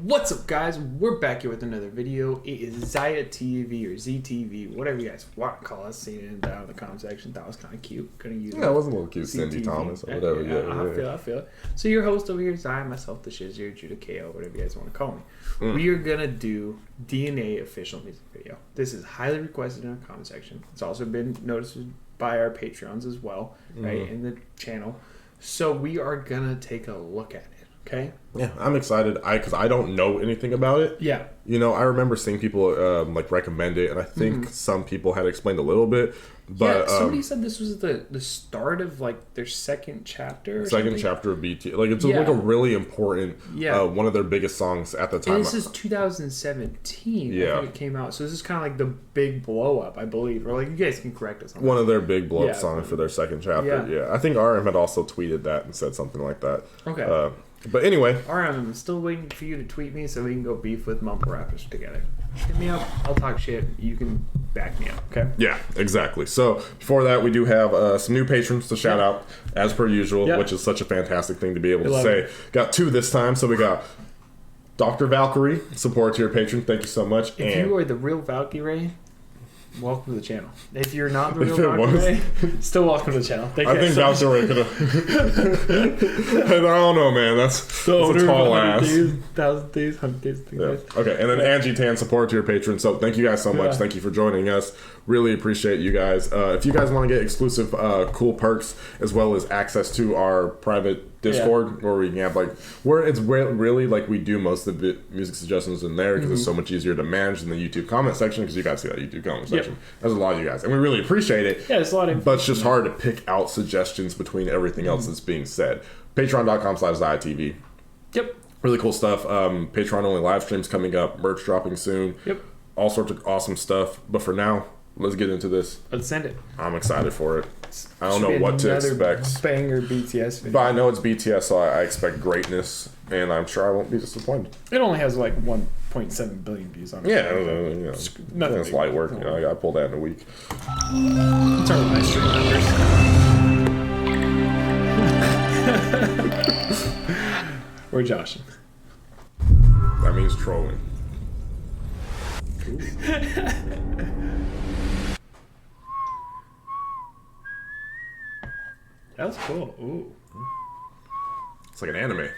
What's up, guys? We're back here with another video. It is Ziah TV or ZTV, whatever you guys want to call us. See it down in the comment section. That was kind of cute. Couldn't use it was a little cute. ZTV. Cindy Thomas or whatever. I feel it. So your host over here, Ziah, myself, the Shizzer, Judah KO, whatever you guys want to call me. We are gonna do DNA official music video. This is highly requested in our comment section. It's also been noticed by our Patreons as well, right, in the channel. So we are gonna take a look at it. Okay. Yeah, I'm excited. Because I don't know anything about it. Yeah. You know, I remember seeing people like recommend it, and I think some people had explained a little bit. But yeah, somebody said this was the start of like their second chapter. Second chapter of BT. Like it's like a really important. One of their biggest songs at the time. And this is 2017. Yeah. I think it came out. So this is kind of like the big blow up, I believe. Or like you guys can correct us on one of their big blow up songs for their second chapter. Yeah. I think RM had also tweeted that and said something like that. Okay. But anyway, RM, I'm still waiting for you to tweet me so we can go beef with mumble rappers together. Hit me up. I'll talk shit. You can back me up. Okay. Yeah, exactly. So before that, we do have some new patrons to shout out as per usual, which is such a fantastic thing to be able to say. Got two this time, so we got Dr. Valkyrie, support to your patron. Thank you so much. If you are the real Valkyrie, welcome to the channall. If you're not the real Valkyrie, still welcome to the channell. I think Valkyrie could have. I don't know, man. That's a tall ass. 1,000 days, 100 days. Okay, and then Angie Tan, support to your patron. So thank you guys so much. Thank you for joining us. Really appreciate you guys. If you guys want to get exclusive cool perks as well as access to our private Discord where we can have it's really like we do most of the music suggestions in there because it's so much easier to manage than the YouTube comment section because you guys see that YouTube comment section. There's a lot of you guys and we really appreciate it. Yeah, there's a lot of but it's just hard to pick out suggestions between everything else that's being said. Patreon.com/ZiahTV. Yep. Really cool stuff. Patreon only live streams coming up, merch dropping soon. Yep. All sorts of awesome stuff. But for now, let's get into this. Let's send it. I'm excited for it. I don't know what to expect. Banger BTS video. But I know it's BTS, so I expect greatness, and I'm sure I won't be disappointed. It only has like 1.7 billion views on it. Yeah, it's light work. You know, I got to pull that in a week. It's our live stream numbers. We're joshing. That means trolling. That was cool. Ooh. It's like an anime.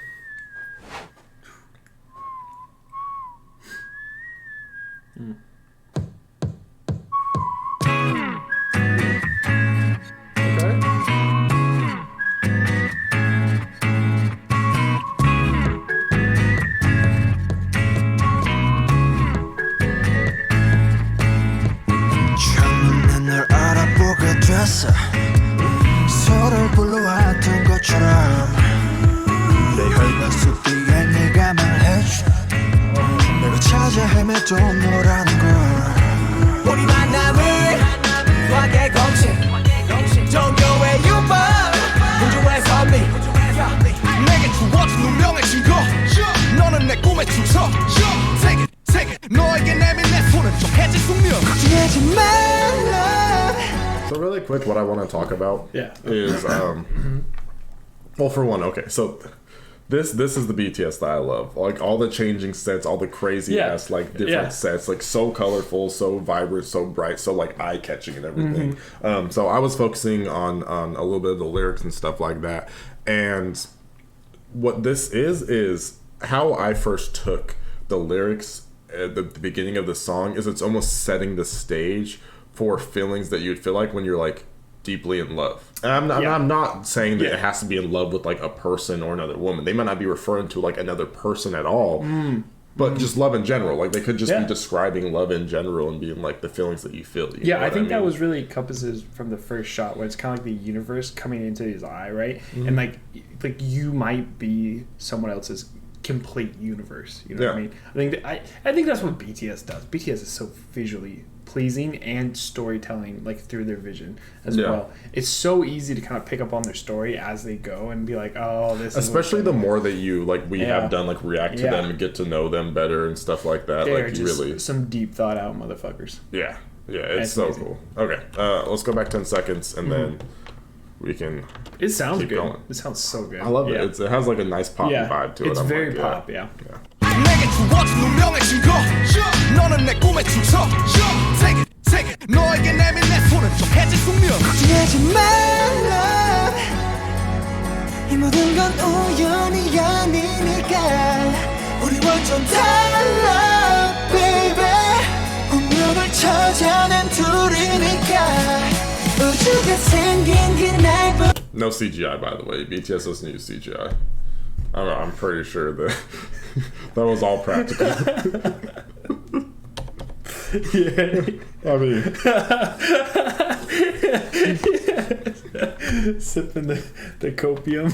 서로 불러왔던 것처럼 내 혈관 속 뒤에 네가 말해줘 내가 찾아 헤매도 너라는 걸 우리 만남을 과거의 공식 종교의 유법 우주의 선미 내게 주어진 운명의 증거 너는 내 꿈의 주석 Take it 너에게 내민 내 손은 좀 해질 숙명 걱정하지 말라. So really quick, what I want to talk about is, well, for one, okay, so this is the BTS that I love. Like all the changing sets, all the crazy ass like different sets, like so colorful, so vibrant, so bright, so like eye catching and everything. So I was focusing on a little bit of the lyrics and stuff like that, and what this is how I first took the lyrics at the beginning of the song is it's almost setting the stage for feelings that you'd feel like when you're like deeply in love. And I'm not saying that it has to be in love with like a person or another woman. They might not be referring to like another person at all, but just love in general. Like they could just be describing love in general and being like the feelings that you feel. You I think that was really encompasses from the first shot where it's kind of like the universe coming into his eye, right? And like you might be someone else's complete universe. You know what I mean? I think that's what BTS does. BTS is so visually pleasing and storytelling like through their vision as well. It's so easy to kind of pick up on their story as they go and be like, oh, this especially the more that you like we have done like react to them and get to know them better and stuff like that. They're like just really some deep thought out motherfuckers. Yeah, it's so amazing. Cool. Okay, let's go back 10 seconds and then we can. It sounds keep good. Going. It sounds so good. I love it. It has like a nice pop vibe to it. It's very pop. Yeah. 내게 주어진 운명의 증거 너는 내 꿈의 주처 Take it, take it 너에게 내민 내 손은 좀 해질 숙명 걱정하지 말라 이 모든 건 우연이 아니니까 우리 완전 달라 baby 운명을 찾아낸 둘이니까 우주가 생긴 그날부터 No CGI, by the way. BTS doesn't use CGI. I'm pretty sure that that was all practical. Yeah. I mean, sipping the copium.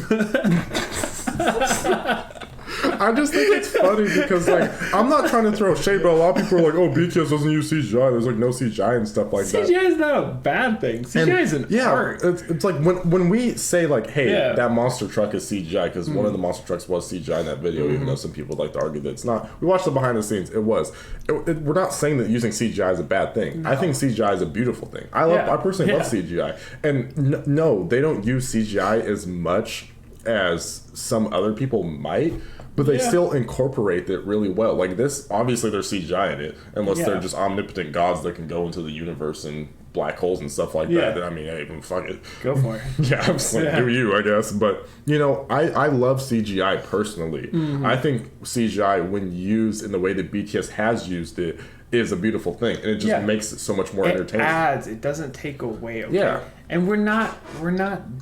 I just think it's funny because, like, I'm not trying to throw shade, but a lot of people are like, oh, BTS doesn't use CGI. There's, like, no CGI and stuff like that. CGI is not a bad thing. CGI is an art. It's like when we say, like, hey, that monster truck is CGI, because one of the monster trucks was CGI in that video, even though some people like to argue that it's not. We watched the behind the scenes. It was. We're not saying that using CGI is a bad thing. No. I think CGI is a beautiful thing. I personally love CGI. And no, they don't use CGI as much as some other people might. But they still incorporate it really well. Like this, obviously there's CGI in it, unless they're just omnipotent gods that can go into the universe and black holes and stuff like that. I mean, hey, fuck it. Go for it. I'm just like, do you, I guess. But, you know, I love CGI personally. Mm-hmm. I think CGI, when used in the way that BTS has used it, is a beautiful thing. And it just makes it so much more entertaining. It doesn't take away. Okay? Yeah. And we're not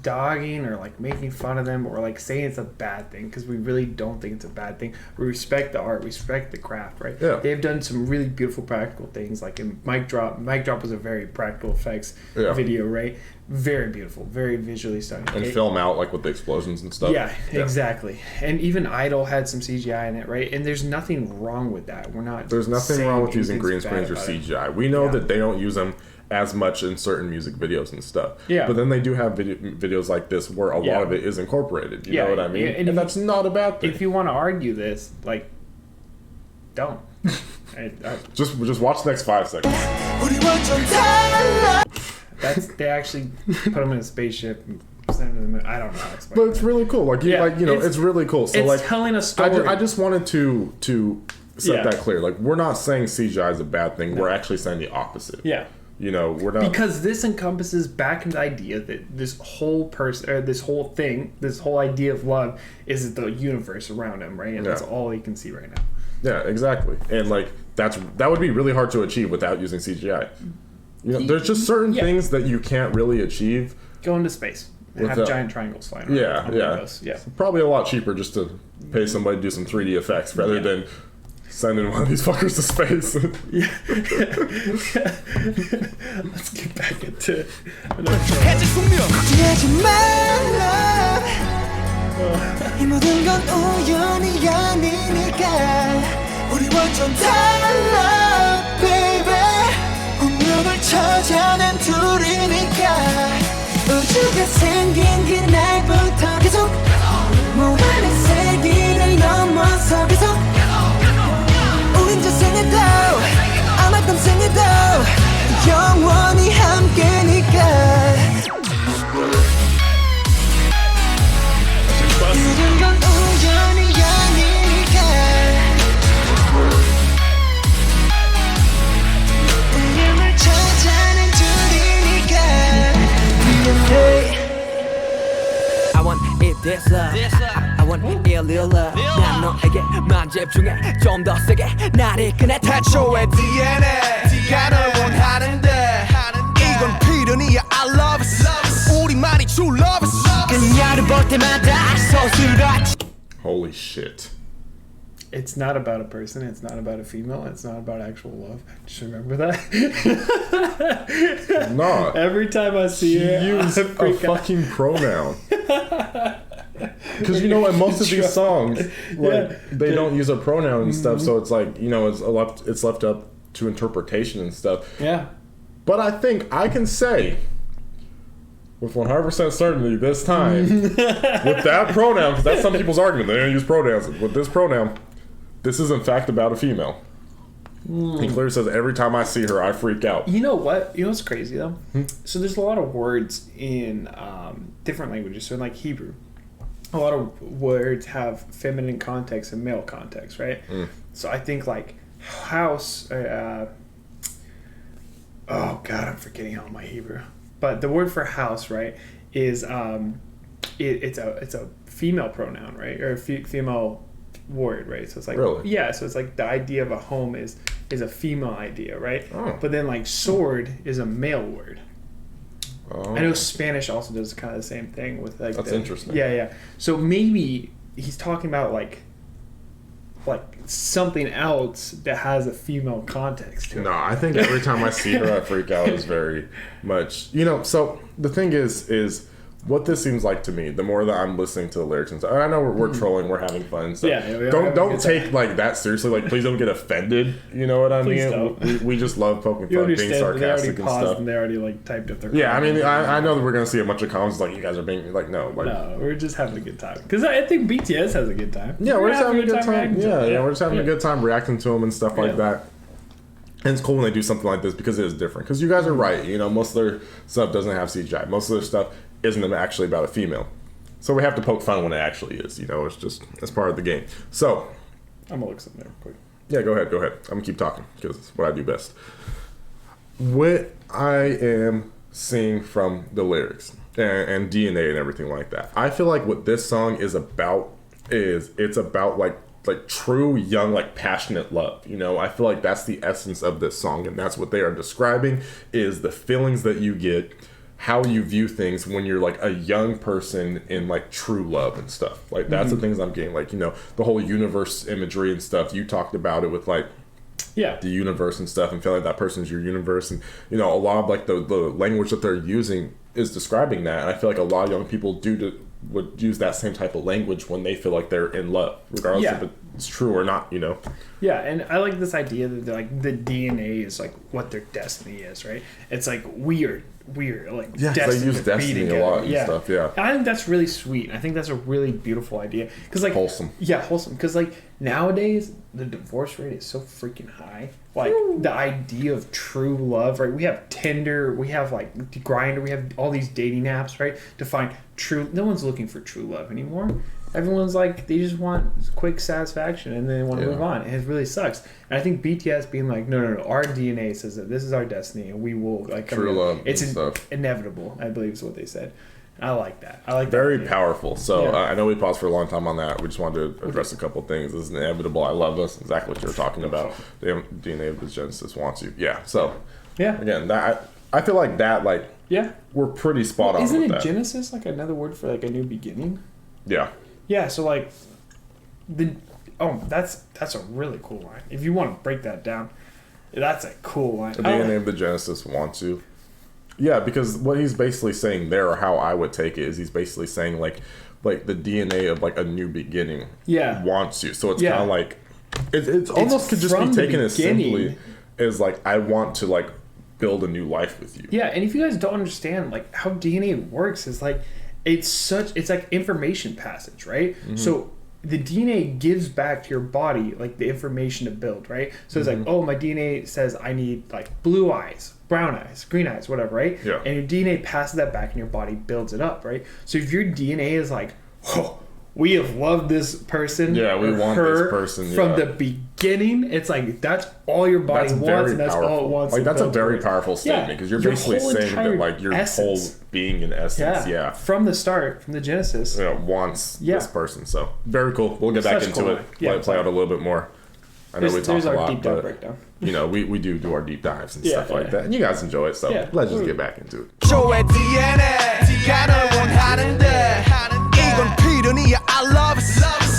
dogging or like making fun of them or like saying it's a bad thing, because we really don't think it's a bad thing. We respect the art, we respect the craft, right? Yeah. They've done some really beautiful practical things, like in Mic Drop. Mic Drop was a very practical effects video, right? Very beautiful, very visually stunning. And film out like with the explosions and stuff. Yeah, exactly. And even Idol had some CGI in it, right? And there's nothing wrong with that. There's nothing wrong with using green screens or CGI. We know that they don't use them as much in certain music videos and stuff. Yeah. But then they do have videos like this where a lot of it is incorporated. You know what I mean? And that's not a bad thing. If you want to argue this, like, don't. Just watch the next 5 seconds. They actually put them in a spaceship and send them to the moon. I don't know how to explain. But it's really cool. Like, it's really cool. So it's like telling a story. I just wanted to set that clear. Like, we're not saying CGI is a bad thing. No. We're actually saying the opposite. Yeah. You know, we're not, because this encompasses back into the idea that this whole person, or this whole thing, this whole idea of love is the universe around him, right? And that's all he can see right now. Yeah, exactly. And like that would be really hard to achieve without using CGI. You know, there's just certain things that you can't really achieve. Go into space. Have giant triangles flying around. Yeah. It's probably a lot cheaper just to pay somebody to do some 3D effects rather than sending one of these fuckers to space. Let's get back into 이 모든 건 우연이 아니니까 우리 완전 달라 baby 운명을 찾아낸 둘이니까 우주가 생긴 그날부터 계속 무한의 세기를 넘어서 계속 우린 저생에도 아마 땀생에도 영원히 함께니까 모든 건 우연이 아니니까 운명을 찾아낸 둘이니까 I want it this love I want it real love 난 너에게만 집중해 좀 더 세게 나를 꺼내 태초의 DNA가 널 원하는데 이건 필연이야 I love it 우리만이 true love it 그녀를 볼 때마다 서술하지 Holy shit. It's not about a person, it's not about a female, it's not about actual love. Just remember that. No. Every time I see her, use a fucking pronoun. Because you know, in most of these songs, like they don't use a pronoun and stuff, so it's like, you know, it's left up to interpretation and stuff. Yeah. But I think I can say with 100% certainty this time, with that pronoun, because that's some people's argument, they don't use pronouns. With this pronoun, this is in fact about a female. He clearly says every time I see her, I freak out. You know what? You know what's crazy though? So there's a lot of words in different languages. So in like Hebrew, a lot of words have feminine context and male context, right? So I think like house, oh God, I'm forgetting all my Hebrew. But the word for house, right, is it's a female pronoun, right, or a female word, right? So it's like really? Yeah, so it's like the idea of a home is a female idea, right? But then like sword is a male word. I know Spanish also does kind of the same thing with like that's interesting. Yeah. So maybe he's talking about like something else that has a female context to it. No, I think every time I see her, I freak out. Is very much, so the thing is what this seems like to me, the more that I'm listening to the lyrics and stuff, I know we're trolling, we're having fun and stuff. Yeah, don't take like that seriously. Like, please don't get offended. You know what I mean? We just love poking fun, being sarcastic and stuff. And they already like typed up their. Yeah, I mean, I know that we're gonna see a bunch of comments like you guys are being like, no, we're just having a good time because I think BTS has a good time. Yeah, we're just having a good time. Yeah, we're just having a good time reacting to them and stuff like that. And it's cool when they do something like this because it is different. Because you guys are right. Most of their stuff doesn't have CGI. Most of their stuff isn't actually about a female. So we have to poke fun when it actually is. It's part of the game. So I'm gonna look something there quick. Yeah, go ahead. I'm gonna keep talking because it's what I do best. What I am seeing from the lyrics and DNA and everything like that, I feel like what this song is about it's about like true young, like passionate love. I feel like that's the essence of this song, and that's what they are describing is the feelings that you get, how you view things when you're like a young person in like true love and stuff. Like that's the things I'm getting. Like, the whole universe imagery and stuff. You talked about it with like the universe and stuff, and feeling like that person's your universe. And a lot of like the language that they're using is describing that. And I feel like a lot of young people would use that same type of language when they feel like they're in love, regardless if it's true or not. Yeah, and I like this idea that like the DNA is like what their destiny is, right? It's like weird like they use destiny a lot and stuff. Yeah, and I think that's really sweet. I think that's a really beautiful idea because like wholesome. Yeah, wholesome. Because like nowadays the divorce rate is so freaking high. Like the idea of true love, right? We have Tinder, we have like Grindr, we have all these dating apps, right? To find true. No one's looking for true love anymore. Everyone's like, they just want quick satisfaction and then they want to move on. And it really sucks. And I think BTS being like, no, our DNA says that this is our destiny and we will like true love. It's inevitable, I believe is what they said. I like that. Very powerful. So I know we paused for a long time on that. We just wanted to address a couple things. This is inevitable. I love this. Exactly what you're talking about. The DNA of the Genesis wants you. Yeah. So again, that I feel like that we're pretty spot on. Isn't with it that. Genesis like another word for like a new beginning? Yeah. Yeah, so like that's a really cool line. If you want to break that down, that's a cool line. The DNA of the Genesis wants you. Yeah, because what he's basically saying there, or how I would take it, is he's basically saying like the DNA of like a new beginning wants you. So it's kind of like it almost could just be taken as simply as like I want to like build a new life with you. Yeah, and if you guys don't understand like how DNA works, is like it's like information passage, right? So the DNA gives back to your body like the information to build, right? So it's like, oh, my DNA says I need like blue eyes, brown eyes, green eyes, whatever, right? Yeah. And your DNA passes that back and your body builds it up, right? So if your DNA is like, oh, we have loved this person, we want this person from the beginning, it's like that's all your body wants and that's all it wants. Like that's a very powerful statement because you're basically saying that like your whole being in essence, from the start, from the Genesis, wants this person. So very cool. We'll get back into it. Let it play out a little bit more. I know we talk a lot, but breakdown. We do our deep dives and stuff like that, and you guys enjoy it. So let's just get back into it. I love it.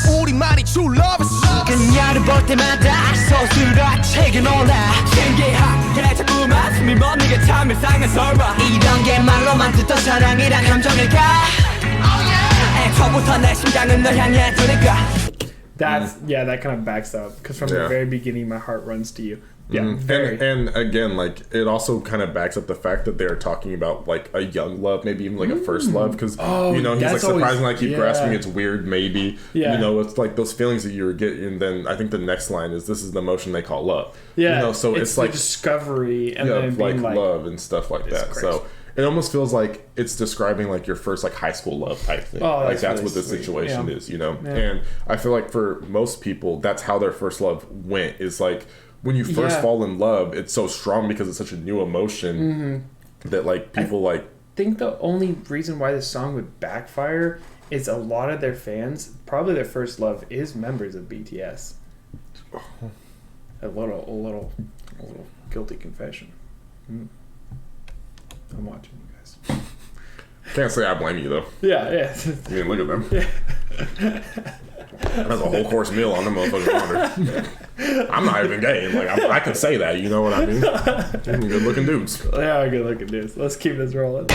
우리만이 true lovers. 그녀를 볼 때마다 서술같이 놀라. 신기하게 자꾸만 숨이 멎는 참 이상해서 이런 게 말로만 듣던 사랑이란 감정일까? 애초부터 내 심장은 널 향해 두니까. That kind of backs up because from the very beginning my heart runs to you. And again, like it also kind of backs up the fact that they're talking about like a young love, maybe even like a first love, because he's like surprisingly I keep grasping it's weird, maybe it's like those feelings that you're getting. And then I think the next line is this is the emotion they call love. So it's like discovery and then like being love and stuff like that. Crazy. So it almost feels like it's describing like your first like high school love type thing. Oh, that's really what this sweet. situation is, you know. And I feel like for most people, that's how their first love went. Is like when you first fall in love, it's so strong because it's such a new emotion that like people I think the only reason why this song would backfire is a lot of their fans, probably their first love is members of BTS. A little guilty confession. I'm watching you guys. Can't say I blame you though. Yeah. I mean, look at them. That's a whole course meal on the motherfucking water. I'm not even gay. Like I can say that. You know what I mean? Good looking dudes. Yeah, good looking dudes. Let's keep this rolling.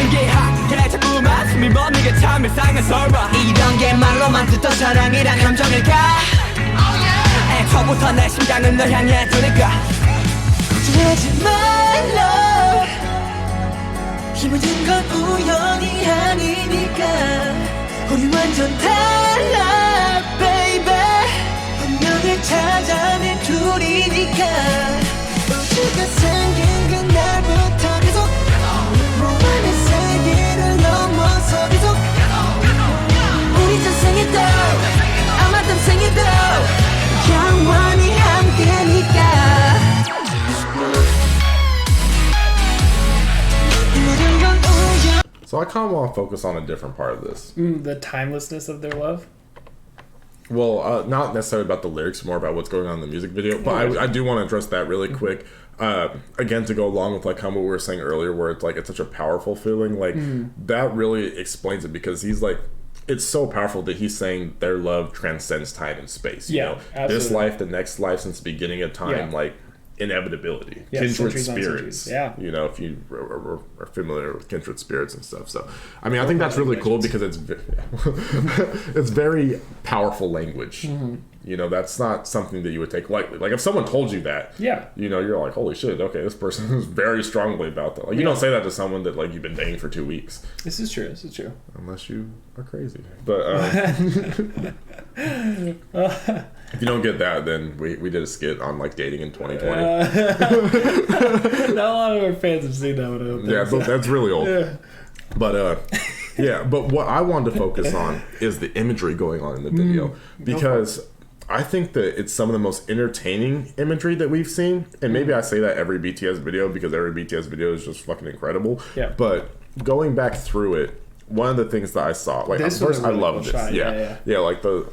애초부터 내 심장은 널 향해 두니까 하지 말라 이 모든 건 우연이 아니니까 우리 완전 달라 baby 운명을 찾아낸 둘이니까 우주가 생긴 그날부터 계속 몸안의 세계를 넘어서 계속 우리 전생에도 아마 땀생에도 영원히 함께니까. So I kind of want to focus on a different part of this. The timelessness of their love? Well, not necessarily about the lyrics, more about what's going on in the music video. But I do want to address that really quick. Again, to go along with like how what we were saying earlier, where it's like it's such a powerful feeling. Like that really explains it because he's like, it's so powerful that he's saying their love transcends time and space. You know? Absolutely. This life, the next life, since the beginning of time, like inevitability, kindred spirits. You know, if you are familiar with kindred spirits and stuff. So, I mean, I think that's really cool because it's it's very powerful language. You know, that's not something that you would take lightly. Like if someone told you that, you know, you're like, holy shit, okay, this person is very strongly about that. Like you don't say that to someone that like you've been dating for 2 weeks. This is true. Unless you are crazy. But if you don't get that, then we did a skit on like dating in 2020. Not a lot of our fans have seen that one. But that's really old. But but what I wanted to focus on is the imagery going on in the video because I think that it's some of the most entertaining imagery that we've seen, and maybe I say that every BTS video because every BTS video is just fucking incredible. But going back through it, one of the things that I saw, like this first really I love cool this, shot. like the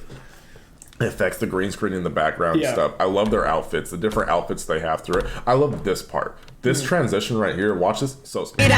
effects, the green screen in the background and stuff. I love their outfits, the different outfits they have through it. I love this part, this transition right here. Watch this, so smooth.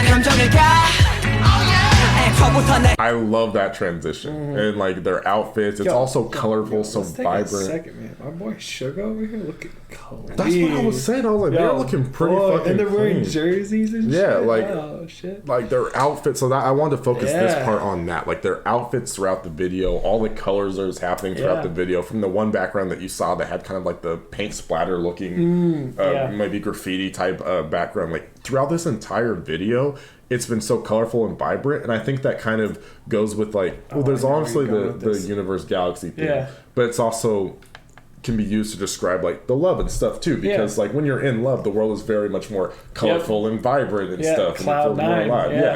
I love that transition and like their outfits. It's also colorful, so vibrant. Take a second, man. My boy Sugar over here looking clean. That's what I was saying. I was like, they're looking pretty fucking and they're wearing clean. jerseys and shit. Like oh shit, like their outfits. So that I wanted to focus this part on that, like their outfits throughout the video, all the colors that was happening throughout the video. From the one background that you saw that had kind of like the paint splatter looking, maybe graffiti type background. Like throughout this entire video, it's been so colorful and vibrant, and I think that kind of goes with like, there's honestly the universe galaxy thing, but it's also can be used to describe like the love and stuff too, because like when you're in love, the world is very much more colorful and vibrant and stuff. Cloud nine.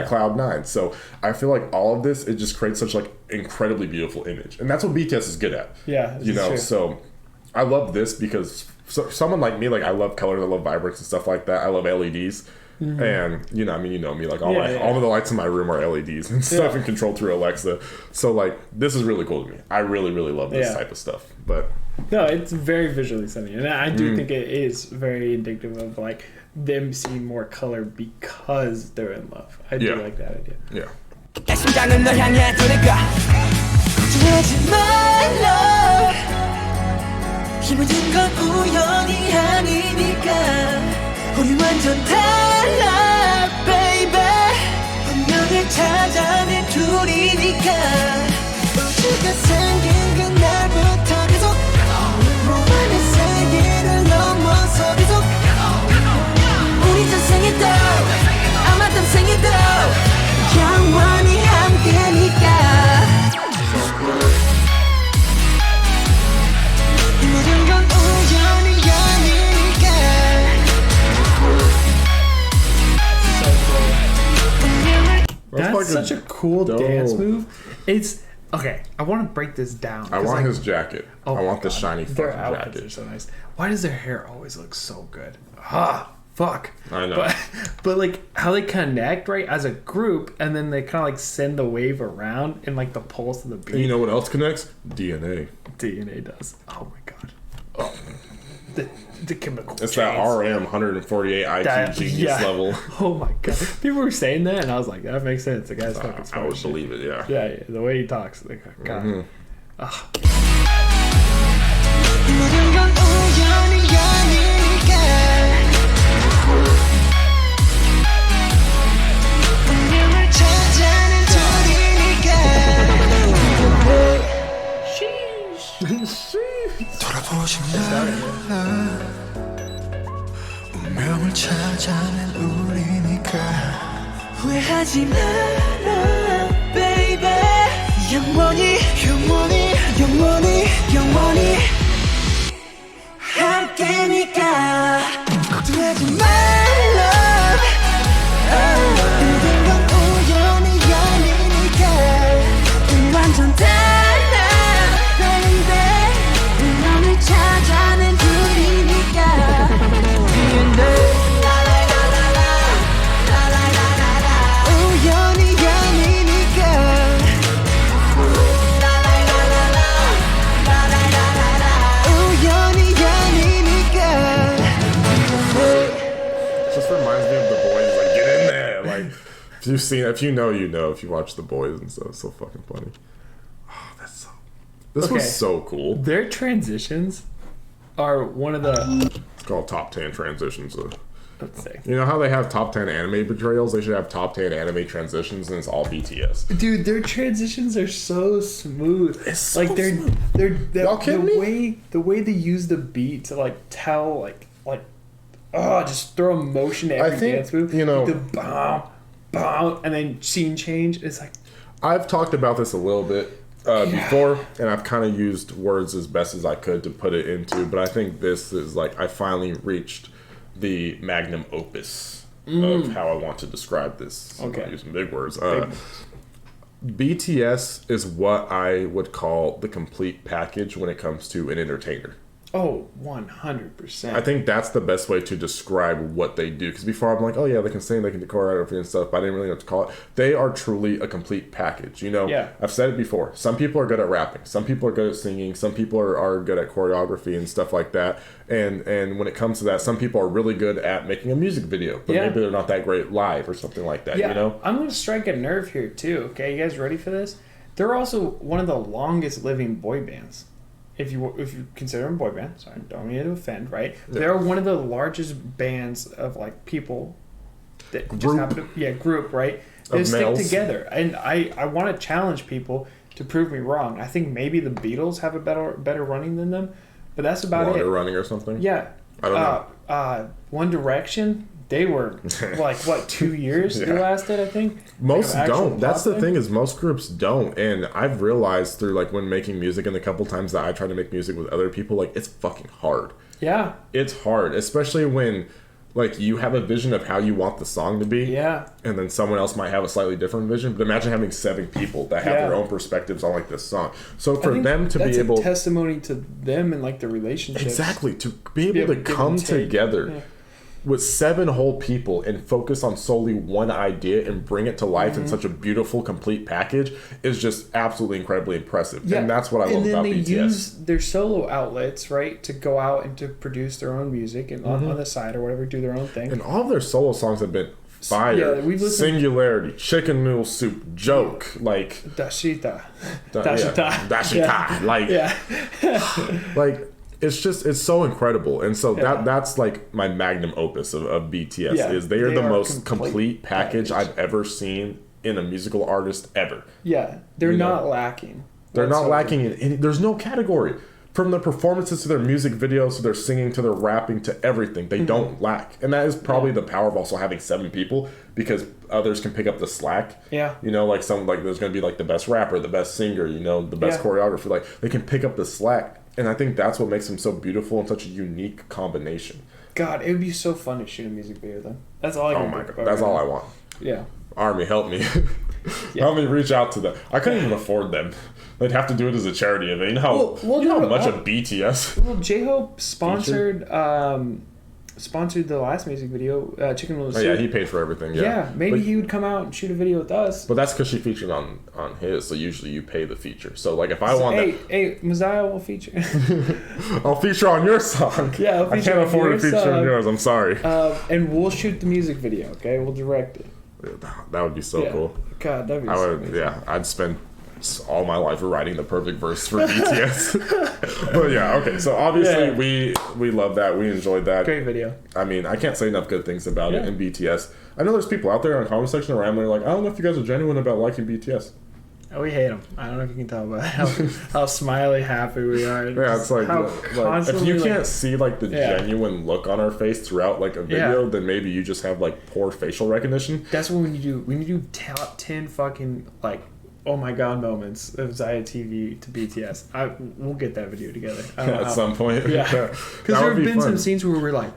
Cloud nine. So I feel like all of this, it just creates such like incredibly beautiful image, and that's what BTS is good at. You know, true. So I love this because someone like me, like I love color, I love vibrance and stuff like that. I love LEDs. And you know, I mean, you know me, like all of the lights in my room are LEDs and stuff, and controlled through Alexa. So like, this is really cool to me. I really, really love this type of stuff. But no, it's very visually stunning, and I do think it is very indicative of like them seeing more color because they're in love. I do like that idea. 우리 완전 달라 baby 운명을 찾아낸 둘이니까 우주가 생긴 그날부터 계속 몸안의 세계를 넘어서 계속 우리 전생에도 아마 땀생에도 영원히 함께니까 모든 건 우연이 아니니까 such a cool dance move. It's okay. I want to break this down. I want his jacket. I want the shiny fucking jacket. Their outfits are so nice. Why does their hair always look so good? Fuck. I know. But like how they connect, right, as a group, and then they kind of like send the wave around in like the pulse of the beat. And you know what else connects? DNA. DNA does. Oh my god. Oh. The chemical. It's chains. that RM 148 IQ genius level. Oh my god. People were saying that, and I was like, that makes sense. The guy's fucking smart. I would believe it, yeah. Yeah, the way he talks. Like, god. Mm-hmm. 운명을 찾아낸 우리니까 후회하지 마라 baby 영원히 함께니까 걱정하지 말라 모든 건 우연이 아니니까 완전 달라 baby 운명을 찾아낸 둘이니까 DNA 우연이 아니니까 우연이 아니니까. Just reminds me of The Boys. Like, get in there. Like, if you know, you know. If you watch The Boys and stuff, it's so fucking funny. Oh, this was so cool. Their transitions are one of the. It's called top 10 transitions. Let's say. You know how they have top 10 anime betrayals? They should have top 10 anime transitions, and it's all BTS. Dude, their transitions are so smooth. It's so like smooth. Y'all kidding me? The way they use the beat to like tell just throw emotion to every dance move. You know, the bow, and then scene change. It's like I've talked about this a little bit before, and I've kind of used words as best as I could to put it into, but I think this is like I finally reached the magnum opus of how I want to describe this. Okay. I'm using big words. BTS is what I would call the complete package when it comes to an entertainer. Oh, 100%. I think that's the best way to describe what they do. Because before I'm like, oh yeah, they can sing, they can do choreography and stuff, but I didn't really know what to call it. They are truly a complete package. You know, I've said it before. Some people are good at rapping. Some people are good at singing. Some people are good at choreography and stuff like that. And when it comes to that, some people are really good at making a music video, but maybe they're not that great live or something like that. You know, I'm going to strike a nerve here too. Okay, you guys ready for this? They're also one of the longest living boy bands. If you consider them boy band, sorry, don't mean to offend, right? Yeah. They're one of the largest bands of like people that just happen to group, right? They stick together, and I want to challenge people to prove me wrong. I think maybe the Beatles have a better running than them, but that's about longer it. Running or something. Yeah, I don't know. One Direction. They were like 2 years they lasted, I think. Most don't. That's the thing is most groups don't, and I've realized through like when making music and the couple times that I try to make music with other people, like it's fucking hard. Yeah, it's hard, especially when like you have a vision of how you want the song to be. Yeah, and then someone else might have a slightly different vision. But imagine having 7 people that have their own perspectives on like this song. So for them to be able, that's a testimony to them and like the relationship. Exactly, to be able to come together. Yeah. With 7 whole people and focus on solely one idea and bring it to life in such a beautiful, complete package is just absolutely incredibly impressive. Yeah. And that's what I love about BTS. And then they use their solo outlets, right, to go out and to produce their own music and on the side or whatever, do their own thing. And all of their solo songs have been fire. Yeah, Singularity, Chicken Noodle Soup, Joke, like... Dashita. Dashita. Like... like... It's so incredible, and so that's like my magnum opus of BTS is they are the most complete package I've ever seen in a musical artist ever. Yeah, they're not lacking. They're not lacking in there's no category. From their performances to their music videos to their singing to their rapping to everything, they don't lack, and that is probably the power of also having 7 people because others can pick up the slack. Yeah, you know, like there's going to be like the best rapper, the best singer, you know, the best choreographer. Like they can pick up the slack. And I think that's what makes them so beautiful and such a unique combination. God, it would be so fun to shoot a music video then. That's all I can do. Oh my God, that's all I want. Yeah. Army, help me. Help me reach out to them. I couldn't even afford them. They'd have to do it as a charity event. You know how, you know how much of BTS? Well, J-Hope sponsored the last music video, Chicken Little Soup. Oh, yeah, he paid for everything. Yeah, maybe he would come out and shoot a video with us. But that's because she featured on his, so usually you pay the feature. So like if I want hey, Ziah will feature. I'll feature on your song. Yeah, I can't afford to feature on yours. I'm sorry. And we'll shoot the music video. Okay, we'll direct it. That would be so cool. God, that'd be so amazing. Yeah, I'd spend all my life writing the perfect verse for BTS. But yeah, okay. So obviously we love that. We enjoyed that. Great video. I mean, I can't say enough good things about it in BTS. I know there's people out there in the comment section around there like, I don't know if you guys are genuine about liking BTS. Oh, we hate them. I don't know if you can tell by how smiley, happy we are. Yeah, it's like if you can't see like the genuine look on our face throughout like a video, then maybe you just have like poor facial recognition. That's what we need to do. We need to do top 10 fucking like oh my god moments of Ziah TV to BTS. We'll get that video together at some point. Yeah, because there have been some scenes where we're like,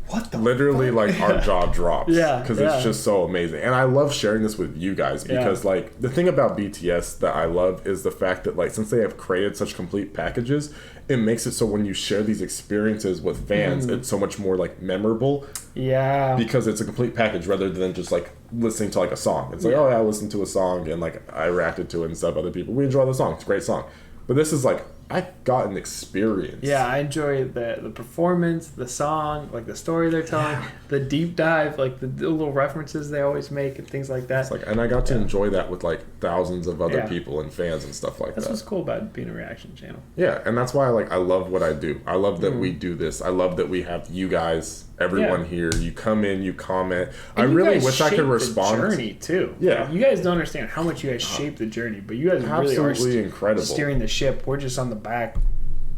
what the literally fuck? Like our jaw drops. Yeah, because it's just so amazing, and I love sharing this with you guys because like the thing about BTS that I love is the fact that like since they have created such complete packages, it makes it so when you share these experiences with fans, it's so much more like memorable. Yeah, because it's a complete package rather than just like listening to like a song. It's like oh yeah, I listened to a song and like I reacted to it and stuff. Other people, we enjoy the song. It's a great song, but this is like I got an experience. Yeah, I enjoy the performance, the song, like the story they're telling, the deep dive, like the little references they always make and things like that. It's like, and I got to enjoy that with like thousands of other people and fans and stuff like that. That's what's cool about being a reaction channel. Yeah, and that's why I love what I do. I love that we do this. I love that we have you guys, everyone here. You come in, you comment. And I really wish I could respond. The journey too. Yeah, like, you guys don't understand how much you guys shape the journey, but you guys really are incredible. Steering the ship. We're just on the back.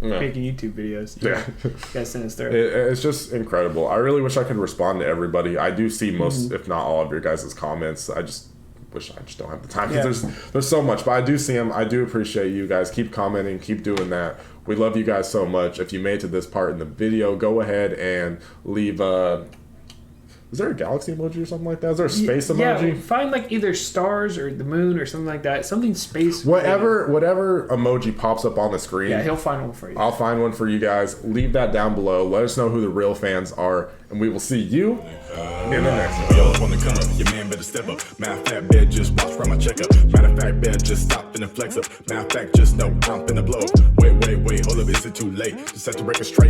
Making YouTube videos. You guys send us through. It's just incredible. I really wish I could respond to everybody. I do see most, if not all, of your guys' comments. I just wish I just don't have the time because there's so much. But I do see them. I do appreciate you guys. Keep commenting. Keep doing that. We love you guys so much. If you made it to this part in the video, go ahead and leave is there a galaxy emoji or something like that? Is there a space emoji? Yeah, find like either stars or the moon or something like that. Something space. Whatever emoji pops up on the screen. Yeah, he'll find one for you. I'll find one for you guys. Leave that down below. Let us know who the real fans are. And we will see you in the next one. Yo, on the come up, your man better step up. Matter of fact, better just watch from my checkup. Matter of fact, better just stop and flex up. Matter of fact, just know I'm finna blow. Wait, hold up, is it too late? Just set the record straight.